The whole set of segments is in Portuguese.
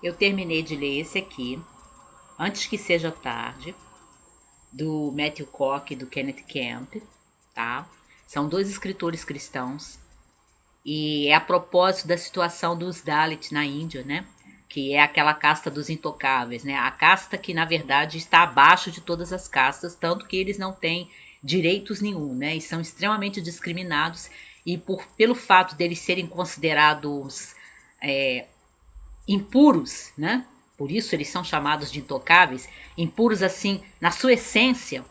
eu terminei de ler esse aqui, Antes que Seja Tarde, do Matthew Koch e do Kenneth Camp, tá? São dois escritores cristãos e é a propósito da situação dos Dalits na Índia, né? Que é aquela casta dos intocáveis, né? A casta que na verdade está abaixo de todas as castas, tanto que eles não têm direitos nenhum, né? E são extremamente discriminados e pelo fato deles serem considerados impuros, né? Por isso eles são chamados de intocáveis, impuros assim na sua essência,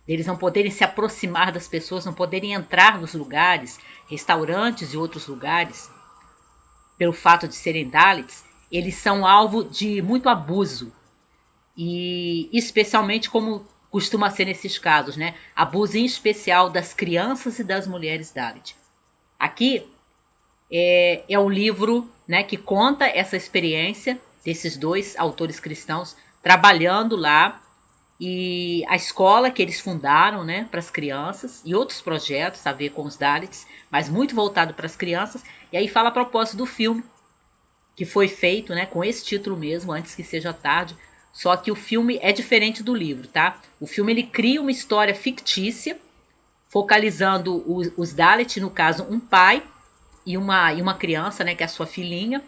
deles não poderem se aproximar das pessoas, não poderem entrar nos lugares, restaurantes e outros lugares, pelo fato de serem Dalits, eles são alvo de muito abuso. E especialmente como costuma ser nesses casos, né? Abuso em especial das crianças e das mulheres Dalit. Aqui é um livro, né, que conta essa experiência desses dois autores cristãos trabalhando lá e a escola que eles fundaram, né, para as crianças e outros projetos a ver com os Dalits, mas muito voltado para as crianças. E aí fala a propósito do filme que foi feito, né, com esse título mesmo, Antes que Seja Tarde. Só que o filme é diferente do livro, tá? O filme ele cria uma história fictícia, focalizando os Dalit, no caso, um pai e uma criança, né, que é a sua filhinha,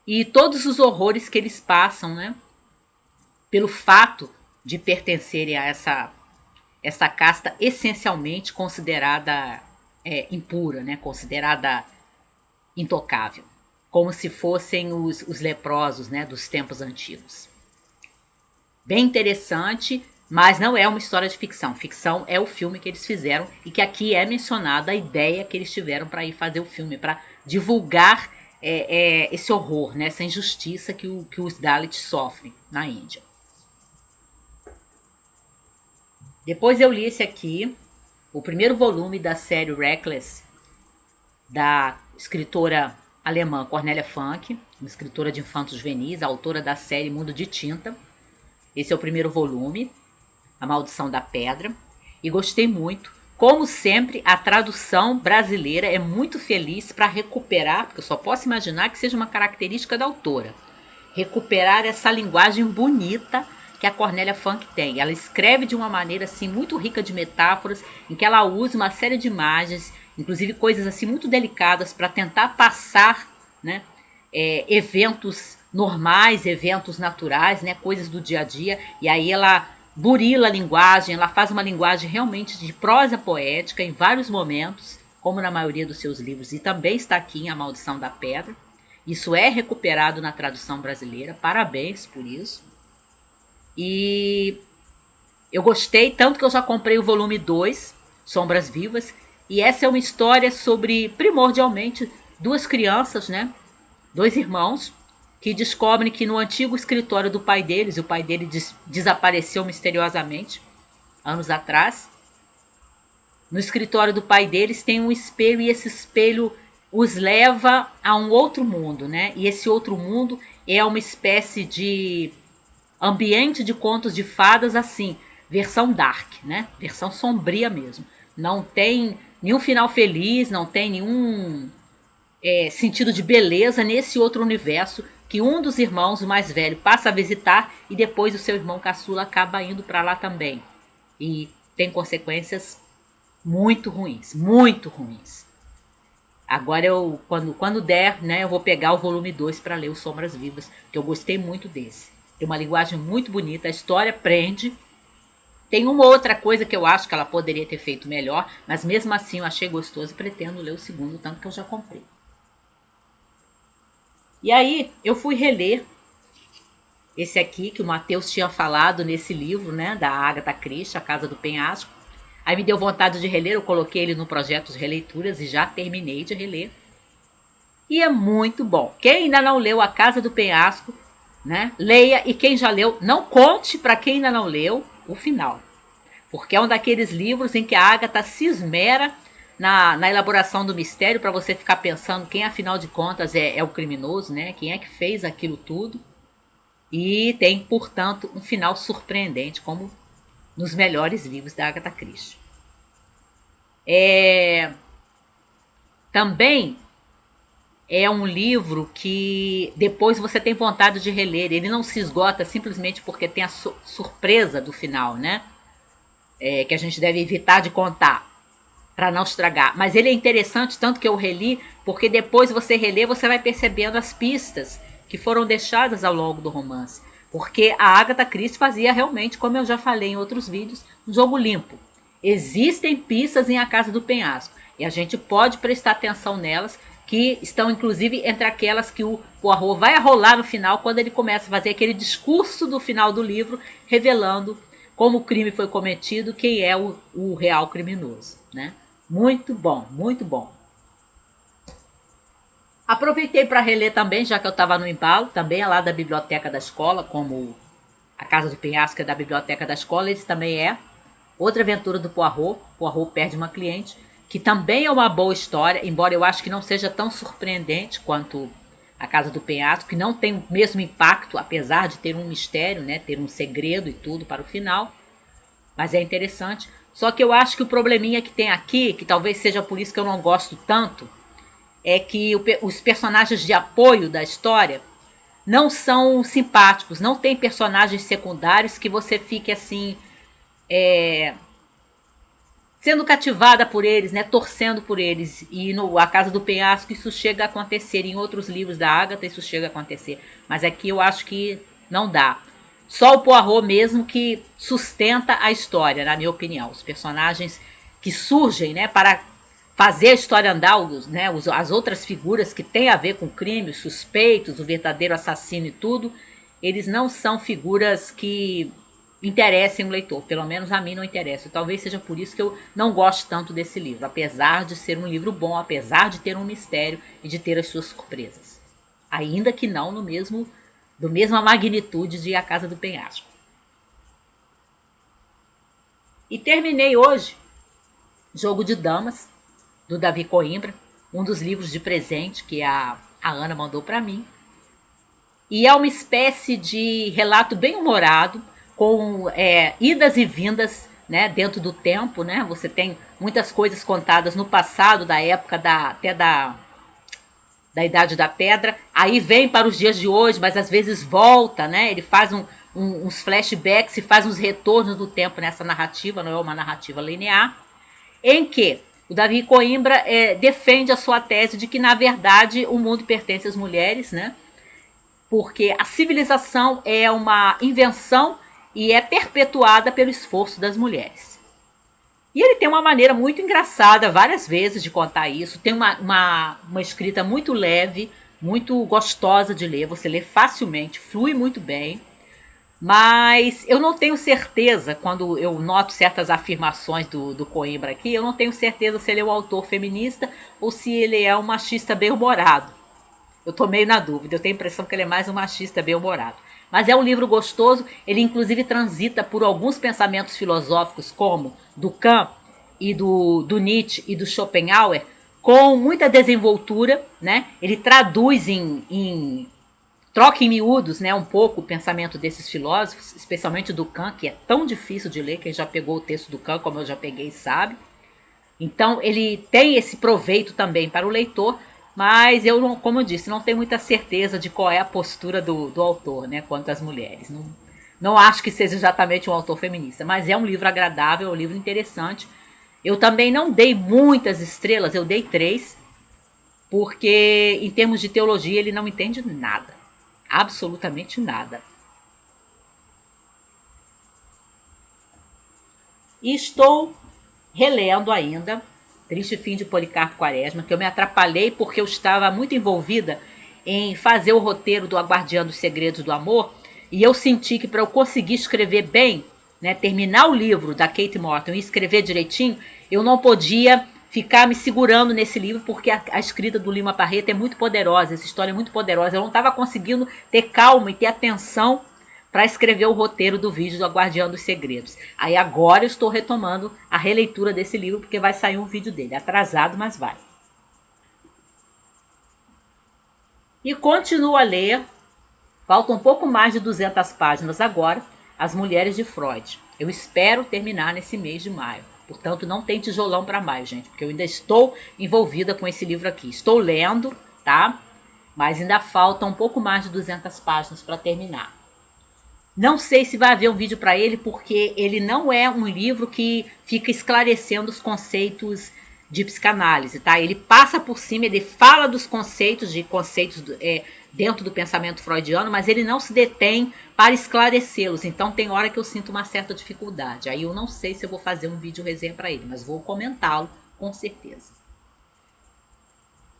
e todos os horrores que eles passam, né, pelo fato de pertencerem a essa casta essencialmente considerada impura, né, considerada intocável, como se fossem os leprosos, né, dos tempos antigos. Bem interessante, mas não é uma história de ficção. Ficção é o filme que eles fizeram e que aqui é mencionada a ideia que eles tiveram para ir fazer o filme, para divulgar esse horror, né, essa injustiça que os Dalits sofrem na Índia. Depois eu li esse aqui, o primeiro volume da série Reckless, da escritora alemã Cornélia Funke, uma escritora de infantos juvenis, autora da série Mundo de Tinta. Esse é o primeiro volume, A Maldição da Pedra, e gostei muito. Como sempre, a tradução brasileira é muito feliz para recuperar, porque eu só posso imaginar que seja uma característica da autora, recuperar essa linguagem bonita que a Cornélia Funke tem. Ela escreve de uma maneira assim muito rica de metáforas, em que ela usa uma série de imagens, inclusive coisas assim muito delicadas para tentar passar, né, eventos normais, eventos naturais, né, coisas do dia a dia. E aí ela burila a linguagem, ela faz uma linguagem realmente de prosa poética em vários momentos, como na maioria dos seus livros, e também está aqui em A Maldição da Pedra. Isso é recuperado na tradução brasileira, parabéns por isso. E eu gostei, tanto que eu já comprei o volume 2, Sombras Vivas, e essa é uma história sobre, primordialmente, duas crianças, né? Dois irmãos, que descobrem que no antigo escritório do pai deles, o pai dele desapareceu misteriosamente, anos atrás, no escritório do pai deles tem um espelho e esse espelho os leva a um outro mundo, né? E esse outro mundo é uma espécie de ambiente de contos de fadas assim, versão dark, né? Versão sombria mesmo. Não tem nenhum final feliz, não tem nenhum sentido de beleza nesse outro universo que um dos irmãos, o mais velho, passa a visitar e depois o seu irmão caçula acaba indo para lá também. E tem consequências muito ruins, muito ruins. Agora eu, quando der, né, eu vou pegar o volume 2 para ler o Sombras Vivas, que eu gostei muito desse. Tem uma linguagem muito bonita, a história prende. Tem uma outra coisa que eu acho que ela poderia ter feito melhor, mas mesmo assim eu achei gostoso e pretendo ler o segundo, tanto que eu já comprei. E aí eu fui reler esse aqui que o Matheus tinha falado nesse livro, né, da Agatha Christie, A Casa do Penhasco. Aí me deu vontade de reler, eu coloquei ele no projeto de releituras e já terminei de reler. E é muito bom. Quem ainda não leu A Casa do Penhasco, né, leia, e quem já leu, não conte para quem ainda não leu o final. Porque é um daqueles livros em que a Agatha se esmera na elaboração do mistério para você ficar pensando quem afinal de contas é o criminoso, né? Quem é que fez aquilo tudo. E tem, portanto, um final surpreendente, como nos melhores livros da Agatha Christie. Também é um livro que depois você tem vontade de reler. Ele não se esgota simplesmente porque tem a surpresa do final, né? Que a gente deve evitar de contar para não estragar. Mas ele é interessante, tanto que eu reli, porque depois você relê, você vai percebendo as pistas que foram deixadas ao longo do romance. Porque a Agatha Christie fazia realmente, como eu já falei em outros vídeos, um jogo limpo. Existem pistas em A Casa do Penhasco e a gente pode prestar atenção nelas, que estão inclusive entre aquelas que o Poirot vai rolar no final, quando ele começa a fazer aquele discurso do final do livro, revelando como o crime foi cometido, quem é o real criminoso, né? Muito bom, muito bom. Aproveitei para reler também, já que eu estava no embalo, também é lá da biblioteca da escola, como A Casa do Penhasco é da biblioteca da escola, esse também é outra aventura do Poirot. Poirot perde uma cliente, que também é uma boa história, embora eu acho que não seja tão surpreendente quanto A Casa do Penhasco, que não tem o mesmo impacto, apesar de ter um mistério, né, ter um segredo e tudo para o final, mas é interessante. Só que eu acho que o probleminha que tem aqui, que talvez seja por isso que eu não gosto tanto, é que os personagens de apoio da história não são simpáticos, não tem personagens secundários que você fique assim, sendo cativada por eles, né, torcendo por eles. E no A Casa do Penhasco isso chega a acontecer, em outros livros da Agatha isso chega a acontecer, mas aqui eu acho que não dá. Só o Poirot mesmo que sustenta a história, na minha opinião. Os personagens que surgem, né, para fazer a história andar, né, as outras figuras que têm a ver com crime, os suspeitos, o verdadeiro assassino e tudo, eles não são figuras que interessem o leitor. Pelo menos a mim não interessa. Talvez seja por isso que eu não gosto tanto desse livro, apesar de ser um livro bom, apesar de ter um mistério e de ter as suas surpresas. Ainda que não no mesmo, do mesma magnitude de A Casa do Penhasco. E terminei hoje Jogo de Damas, do Davi Coimbra, um dos livros de presente que a Ana mandou para mim. E é uma espécie de relato bem humorado, com idas e vindas, né, dentro do tempo, né? Você tem muitas coisas contadas no passado, da época até da Idade da Pedra, aí vem para os dias de hoje, mas às vezes volta, né? Ele faz uns flashbacks e faz uns retornos do tempo nessa narrativa, não é uma narrativa linear, em que o Davi Coimbra defende a sua tese de que, na verdade, o mundo pertence às mulheres, né? Porque a civilização é uma invenção e é perpetuada pelo esforço das mulheres. E ele tem uma maneira muito engraçada, várias vezes, de contar isso. Tem uma escrita muito leve, muito gostosa de ler. Você lê facilmente, flui muito bem. Mas eu não tenho certeza, quando eu noto certas afirmações do Coimbra aqui, eu não tenho certeza se ele é um autor feminista ou se ele é um machista bem-humorado. Eu tô meio na dúvida, eu tenho a impressão que ele é mais um machista bem-humorado. Mas é um livro gostoso, ele inclusive transita por alguns pensamentos filosóficos, como do Kant e do Nietzsche e do Schopenhauer, com muita desenvoltura, né? Ele traduz troca em miúdos, né, um pouco o pensamento desses filósofos, especialmente do Kant, que é tão difícil de ler, quem já pegou o texto do Kant, como eu já peguei, sabe. Então, ele tem esse proveito também para o leitor, mas eu, não, como eu disse, não tenho muita certeza de qual é a postura do autor, né, quanto às mulheres. Não acho que seja exatamente um autor feminista, mas é um livro agradável, é um livro interessante. Eu também não dei muitas estrelas, eu dei 3, porque em termos de teologia ele não entende nada, absolutamente nada. E estou relendo ainda Triste Fim de Policarpo Quaresma, que eu me atrapalhei porque eu estava muito envolvida em fazer o roteiro do Aguardiando os Segredos do Amor, e eu senti que para eu conseguir escrever bem, né, terminar o livro da Kate Morton e escrever direitinho, eu não podia ficar me segurando nesse livro, porque a escrita do Lima Barreto é muito poderosa, essa história é muito poderosa. Eu não estava conseguindo ter calma e ter atenção para escrever o roteiro do vídeo do Guardião dos Segredos. Aí agora eu estou retomando a releitura desse livro, porque vai sair um vídeo dele, atrasado, mas vai. E continuo a ler, faltam um pouco mais de 200 páginas agora, As Mulheres de Freud. Eu espero terminar nesse mês de maio. Portanto, não tem tijolão para maio, gente, porque eu ainda estou envolvida com esse livro aqui. Estou lendo, tá? Mas ainda falta um pouco mais de 200 páginas para terminar. Não sei se vai haver um vídeo para ele, porque ele não é um livro que fica esclarecendo os conceitos de psicanálise, tá? Ele passa por cima, ele fala dos conceitos, dentro do pensamento freudiano, mas ele não se detém para esclarecê-los. Então tem hora que eu sinto uma certa dificuldade. Aí eu não sei se eu vou fazer um vídeo resenha para ele, mas vou comentá-lo com certeza.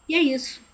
E é isso.